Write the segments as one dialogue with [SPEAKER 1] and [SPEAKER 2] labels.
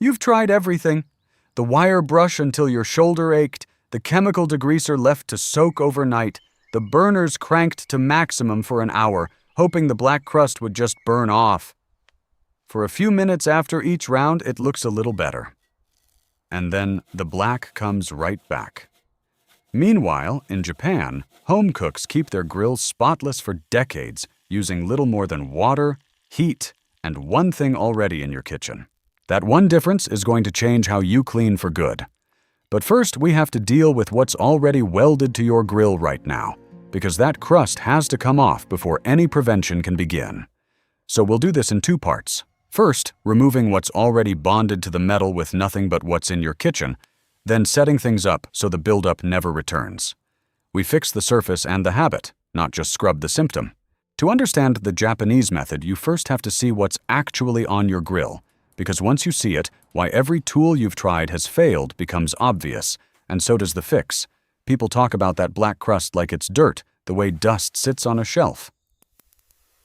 [SPEAKER 1] You've tried everything. The wire brush until your shoulder ached, the chemical degreaser left to soak overnight, the burners cranked to maximum for an hour, hoping the black crust would just burn off. For a few minutes after each round, it looks a little better. And then the black comes right back. Meanwhile, in Japan, home cooks keep their grills spotless for decades, using little more than water, heat, and one thing already in your kitchen. That one difference is going to change how you clean for good. But first, we have to deal with what's already welded to your grill right now, because that crust has to come off before any prevention can begin. So we'll do this in two parts. First, removing what's already bonded to the metal with nothing but what's in your kitchen, then setting things up so the buildup never returns. We fix the surface and the habit, not just scrub the symptom. To understand the Japanese method, you first have to see what's actually on your grill, because once you see it, why every tool you've tried has failed becomes obvious, and so does the fix. People talk about that black crust like it's dirt, the way dust sits on a shelf.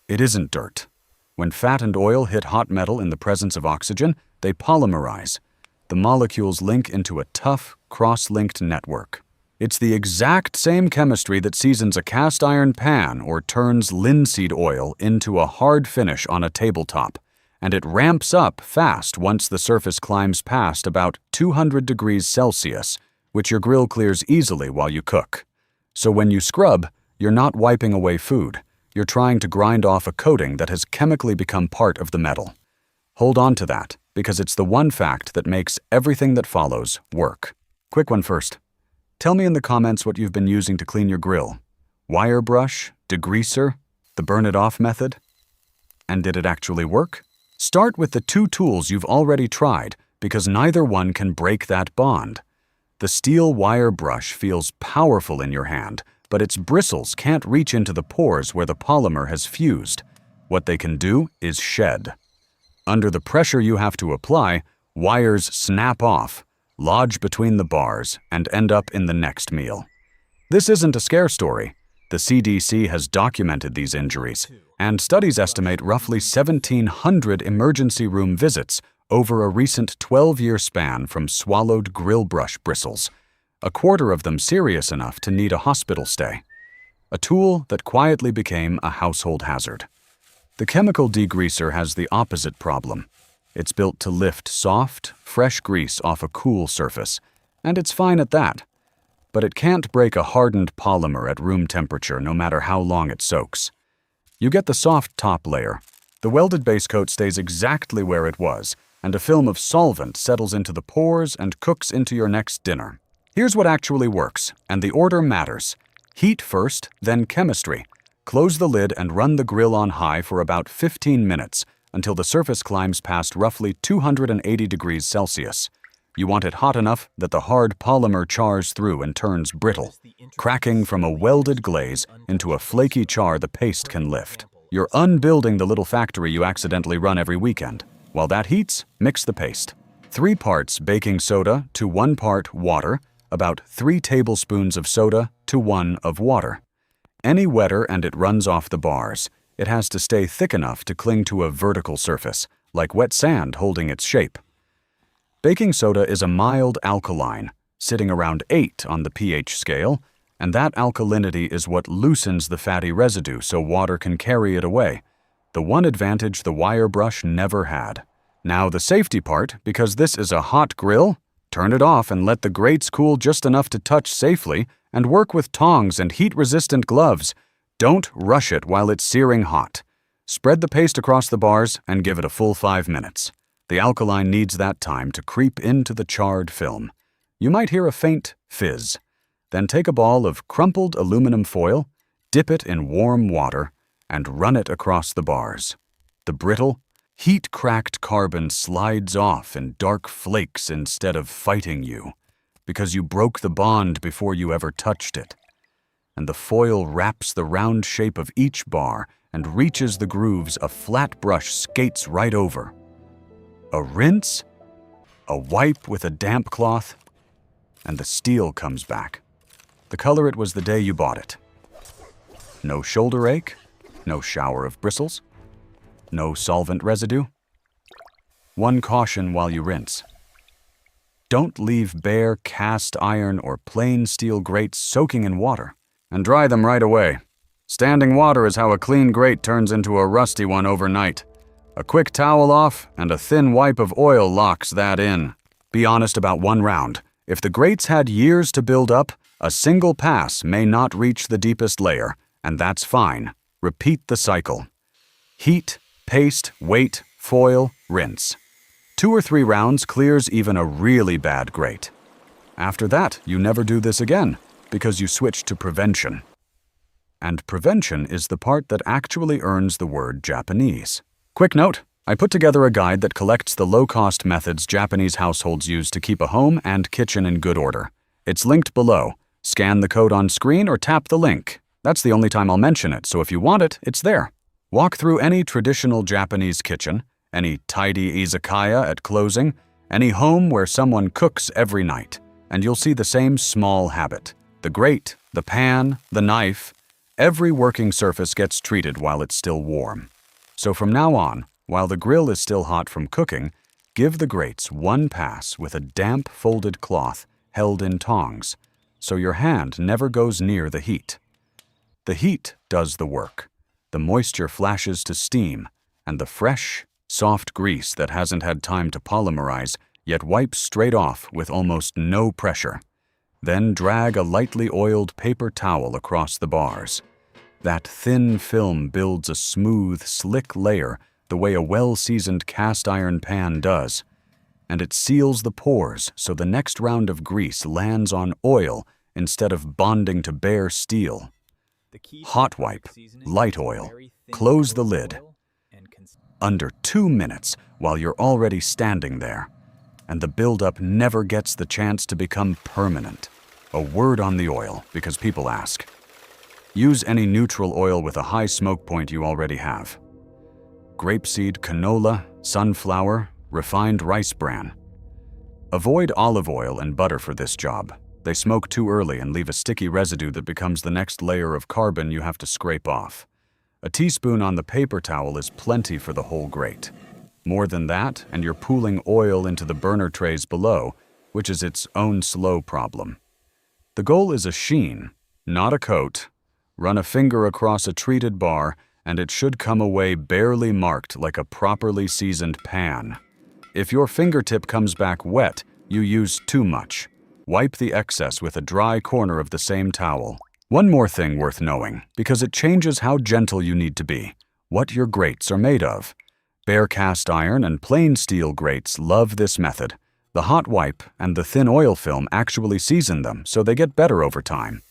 [SPEAKER 1] It isn't dirt. When fat and oil hit hot metal in the presence of oxygen, they polymerize. The molecules link into a tough, cross-linked network. It's the exact same chemistry that seasons a cast iron pan or turns linseed oil into a hard finish on a tabletop, and it ramps up fast once the surface climbs past about 200 degrees Celsius, which your grill clears easily while you cook. So when you scrub, you're not wiping away food. You're trying to grind off a coating that has chemically become part of the metal. Hold on to that, because it's the one fact that makes everything that follows work. Quick one first. Tell me in the comments what you've been using to clean your grill. Wire brush, degreaser, the burn it off method? And did it actually work? Start with the two tools you've already tried, because neither one can break that bond. The steel wire brush feels powerful in your hand, but its bristles can't reach into the pores where the polymer has fused. What they can do is shed. Under the pressure you have to apply, wires snap off, lodge between the bars, and end up in the next meal. This isn't a scare story. The CDC has documented these injuries, and studies estimate roughly 1,700 emergency room visits over a recent 12-year span from swallowed grill brush bristles, a quarter of them serious enough to need a hospital stay. A tool that quietly became a household hazard. The chemical degreaser has the opposite problem. It's built to lift soft, fresh grease off a cool surface, and it's fine at that. But it can't break a hardened polymer at room temperature no matter how long it soaks. You get the soft top layer. The welded base coat stays exactly where it was, and a film of solvent settles into the pores and cooks into your next dinner. Here's what actually works, and the order matters. Heat first, then chemistry. Close the lid and run the grill on high for about 15 minutes until the surface climbs past roughly 280 degrees Celsius. You want it hot enough that the hard polymer chars through and turns brittle, cracking from a welded glaze into a flaky char the paste can lift. You're unbuilding the little factory you accidentally run every weekend. While that heats, mix the paste. 3 parts baking soda to 1 part water, about 3 tablespoons of soda to 1 of water. Any wetter and it runs off the bars. It has to stay thick enough to cling to a vertical surface, like wet sand holding its shape. Baking soda is a mild alkaline, sitting around 8 on the pH scale, and that alkalinity is what loosens the fatty residue so water can carry it away. The one advantage the wire brush never had. Now the safety part, because this is a hot grill, turn it off and let the grates cool just enough to touch safely, and work with tongs and heat-resistant gloves. Don't rush it while it's searing hot. Spread the paste across the bars and give it a full 5 minutes. The alkaline needs that time to creep into the charred film. You might hear a faint fizz. Then take a ball of crumpled aluminum foil, dip it in warm water, and run it across the bars. The brittle, heat-cracked carbon slides off in dark flakes instead of fighting you, because you broke the bond before you ever touched it. And the foil wraps the round shape of each bar and reaches the grooves a flat brush skates right over. A rinse, a wipe with a damp cloth, and the steel comes back. The color it was the day you bought it. No shoulder ache, no shower of bristles, no solvent residue. One caution while you rinse. Don't leave bare cast iron or plain steel grates soaking in water, and dry them right away. Standing water is how a clean grate turns into a rusty one overnight. A quick towel off and a thin wipe of oil locks that in. Be honest about one round. If the grates had years to build up, a single pass may not reach the deepest layer, and that's fine. Repeat the cycle. Heat, paste, wait, foil, rinse. 2 or 3 rounds clears even a really bad grate. After that, you never do this again, because you switch to prevention. And prevention is the part that actually earns the word Japanese. Quick note, I put together a guide that collects the low-cost methods Japanese households use to keep a home and kitchen in good order. It's linked below. Scan the code on screen or tap the link. That's the only time I'll mention it, so if you want it, it's there. Walk through any traditional Japanese kitchen, any tidy izakaya at closing, any home where someone cooks every night, and you'll see the same small habit. The grate, the pan, the knife, every working surface gets treated while it's still warm. So from now on, while the grill is still hot from cooking, give the grates one pass with a damp folded cloth held in tongs, so your hand never goes near the heat. The heat does the work. The moisture flashes to steam, and the fresh, soft grease that hasn't had time to polymerize yet wipes straight off with almost no pressure. Then drag a lightly oiled paper towel across the bars. That thin film builds a smooth, slick layer the way a well-seasoned cast iron pan does, and it seals the pores so the next round of grease lands on oil instead of bonding to bare steel. Hot wipe, light oil, close the lid. Under 2 minutes while you're already standing there, and the buildup never gets the chance to become permanent. A word on the oil, because people ask. Use any neutral oil with a high smoke point you already have. Grapeseed, canola, sunflower, refined rice bran. Avoid olive oil and butter for this job. They smoke too early and leave a sticky residue that becomes the next layer of carbon you have to scrape off. A teaspoon on the paper towel is plenty for the whole grate. More than that, and you're pooling oil into the burner trays below, which is its own slow problem. The goal is a sheen, not a coat. Run a finger across a treated bar, and it should come away barely marked like a properly seasoned pan. If your fingertip comes back wet, you used too much. Wipe the excess with a dry corner of the same towel. One more thing worth knowing, because it changes how gentle you need to be, what your grates are made of. Bare cast iron and plain steel grates love this method. The hot wipe and the thin oil film actually season them, so they get better over time.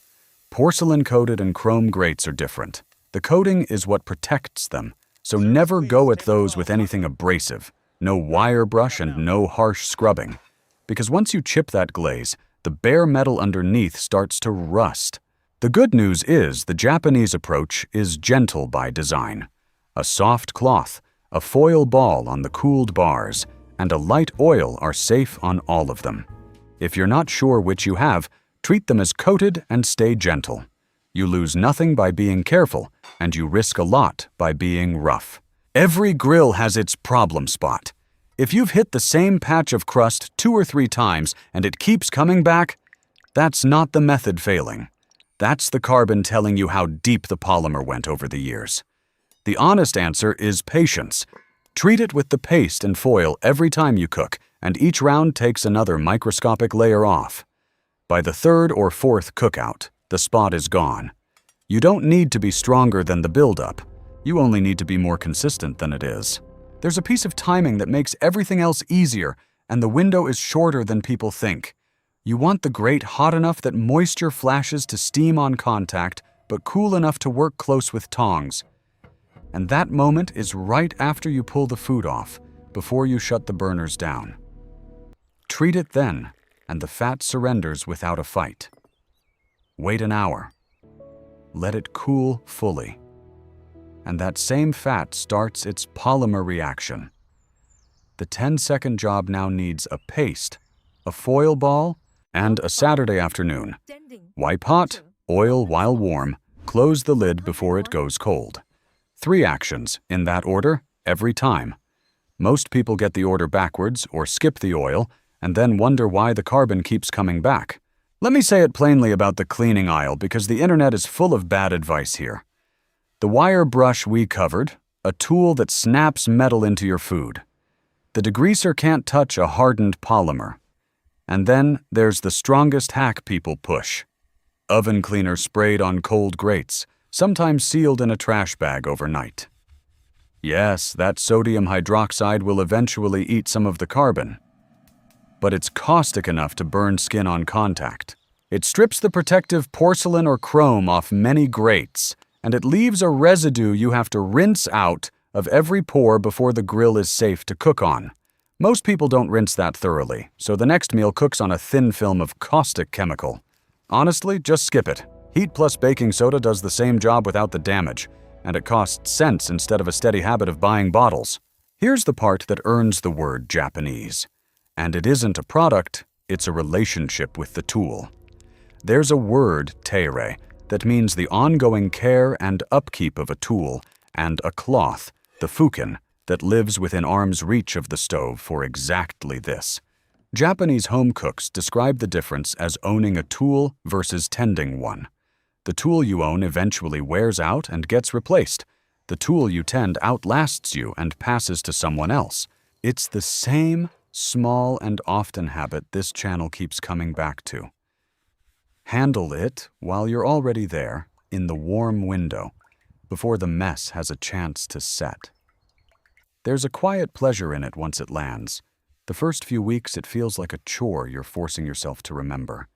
[SPEAKER 1] Porcelain-coated and chrome grates are different. The coating is what protects them, so never go at those with anything abrasive. No wire brush and no harsh scrubbing. Because once you chip that glaze, the bare metal underneath starts to rust. The good news is the Japanese approach is gentle by design. A soft cloth, a foil ball on the cooled bars, and a light oil are safe on all of them. If you're not sure which you have, treat them as coated and stay gentle. You lose nothing by being careful, and you risk a lot by being rough. Every grill has its problem spot. If you've hit the same patch of crust 2 or 3 times and it keeps coming back, that's not the method failing. That's the carbon telling you how deep the polymer went over the years. The honest answer is patience. Treat it with the paste and foil every time you cook, and each round takes another microscopic layer off. By the 3rd or 4th cookout, the spot is gone. You don't need to be stronger than the buildup. You only need to be more consistent than it is. There's a piece of timing that makes everything else easier, and the window is shorter than people think. You want the grate hot enough that moisture flashes to steam on contact, but cool enough to work close with tongs. And that moment is right after you pull the food off, before you shut the burners down. Treat it then, and the fat surrenders without a fight. Wait an hour. Let it cool fully. And that same fat starts its polymer reaction. The 10-second job now needs a paste, a foil ball, and a Saturday afternoon. Wipe hot, oil while warm, close the lid before it goes cold. 3 actions, in that order, every time. Most people get the order backwards or skip the oil and then wonder why the carbon keeps coming back. Let me say it plainly about the cleaning aisle because the internet is full of bad advice here. The wire brush we covered, a tool that snaps metal into your food. The degreaser can't touch a hardened polymer. And then there's the strongest hack people push. Oven cleaner sprayed on cold grates, sometimes sealed in a trash bag overnight. Yes, that sodium hydroxide will eventually eat some of the carbon. But it's caustic enough to burn skin on contact. It strips the protective porcelain or chrome off many grates, and it leaves a residue you have to rinse out of every pore before the grill is safe to cook on. Most people don't rinse that thoroughly, so the next meal cooks on a thin film of caustic chemical. Honestly, just skip it. Heat plus baking soda does the same job without the damage, and it costs cents instead of a steady habit of buying bottles. Here's the part that earns the word Japanese. And it isn't a product, it's a relationship with the tool. There's a word, teire, that means the ongoing care and upkeep of a tool, and a cloth, the fukin, that lives within arm's reach of the stove for exactly this. Japanese home cooks describe the difference as owning a tool versus tending one. The tool you own eventually wears out and gets replaced. The tool you tend outlasts you and passes to someone else. It's the same small and often habit this channel keeps coming back to. Handle it while you're already there, in the warm window, before the mess has a chance to set. There's a quiet pleasure in it once it lands. The first few weeks it feels like a chore you're forcing yourself to remember.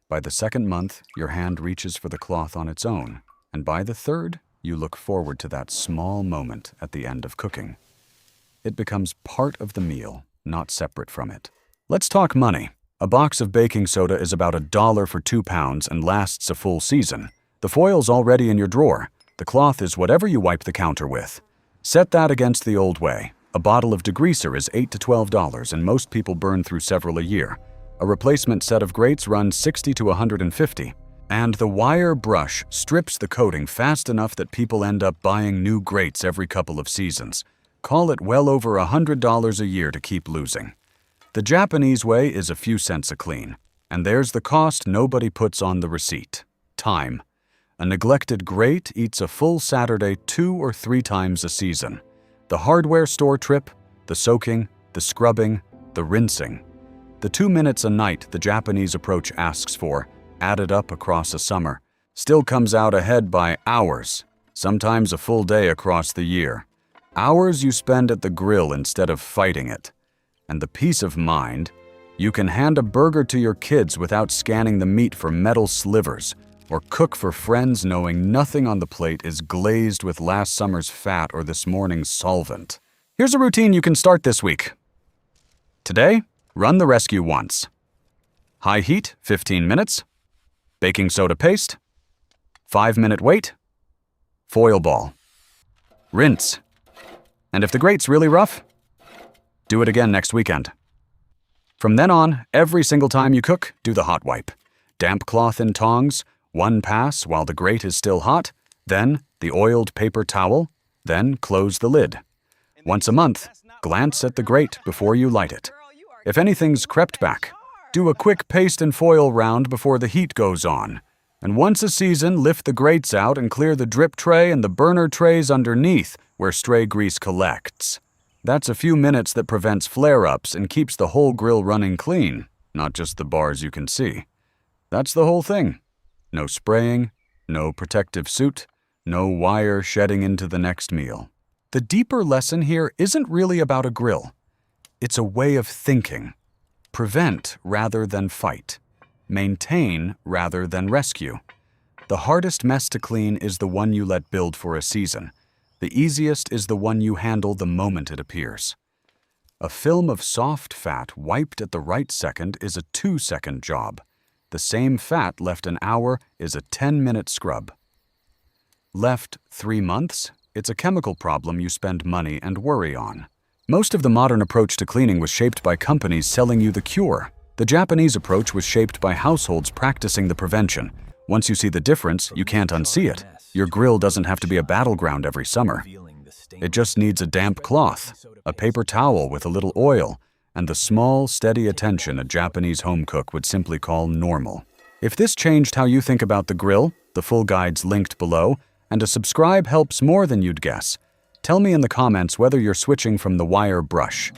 [SPEAKER 1] By the second month, your hand reaches for the cloth on its own, and by the third, you look forward to that small moment at the end of cooking. It becomes part of the meal, not separate from it. Let's talk money. A box of baking soda is about $1 for 2 pounds and lasts a full season. The foil's already in your drawer. The cloth is whatever you wipe the counter with. Set that against the old way. A bottle of degreaser is $8 to $12, and most people burn through several a year. A replacement set of grates runs $60 to $150. And the wire brush strips the coating fast enough that people end up buying new grates every couple of seasons. Call it well over $100 a year to keep losing. The Japanese way is a few cents a clean. And there's the cost nobody puts on the receipt. Time. A neglected grate eats a full Saturday 2 or 3 times a season. The hardware store trip, the soaking, the scrubbing, the rinsing. The 2 minutes a night the Japanese approach asks for, added up across a summer, still comes out ahead by hours, sometimes a full day across the year. Hours you spend at the grill instead of fighting it. And the peace of mind, you can hand a burger to your kids without scanning the meat for metal slivers, or cook for friends knowing nothing on the plate is glazed with last summer's fat or this morning's solvent. Here's a routine you can start this week. Today, run the rescue once. High heat, 15 minutes. Baking soda paste. 5-minute wait. Foil ball. Rinse. And if the grate's really rough, do it again next weekend. From then on, every single time you cook, do the hot wipe. Damp cloth and tongs, 1 pass while the grate is still hot, then the oiled paper towel, then close the lid. Once a month, glance at the grate before you light it. If anything's crept back, do a quick paste and foil round before the heat goes on. And once a season, lift the grates out and clear the drip tray and the burner trays underneath where stray grease collects. That's a few minutes that prevents flare-ups and keeps the whole grill running clean, not just the bars you can see. That's the whole thing. No spraying, no protective suit, no wire shedding into the next meal. The deeper lesson here isn't really about a grill. It's a way of thinking. Prevent rather than fight. Maintain rather than rescue. The hardest mess to clean is the one you let build for a season. The easiest is the one you handle the moment it appears. A film of soft fat wiped at the right second is a 2-second job. The same fat left an hour is a 10-minute scrub. Left 3 months, it's a chemical problem you spend money and worry on. Most of the modern approach to cleaning was shaped by companies selling you the cure. The Japanese approach was shaped by households practicing the prevention. Once you see the difference, you can't unsee it. Your grill doesn't have to be a battleground every summer. It just needs a damp cloth. a paper towel with a little oil, and the small, steady attention a Japanese home cook would simply call normal. If this changed how you think about the grill, the full guide's linked below, and a subscribe helps more than you'd guess. Tell me in the comments whether you're switching from the wire brush.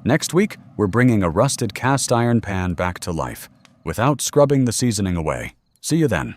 [SPEAKER 1] Next week, we're bringing a rusted cast iron pan back to life, without scrubbing the seasoning away. See you then.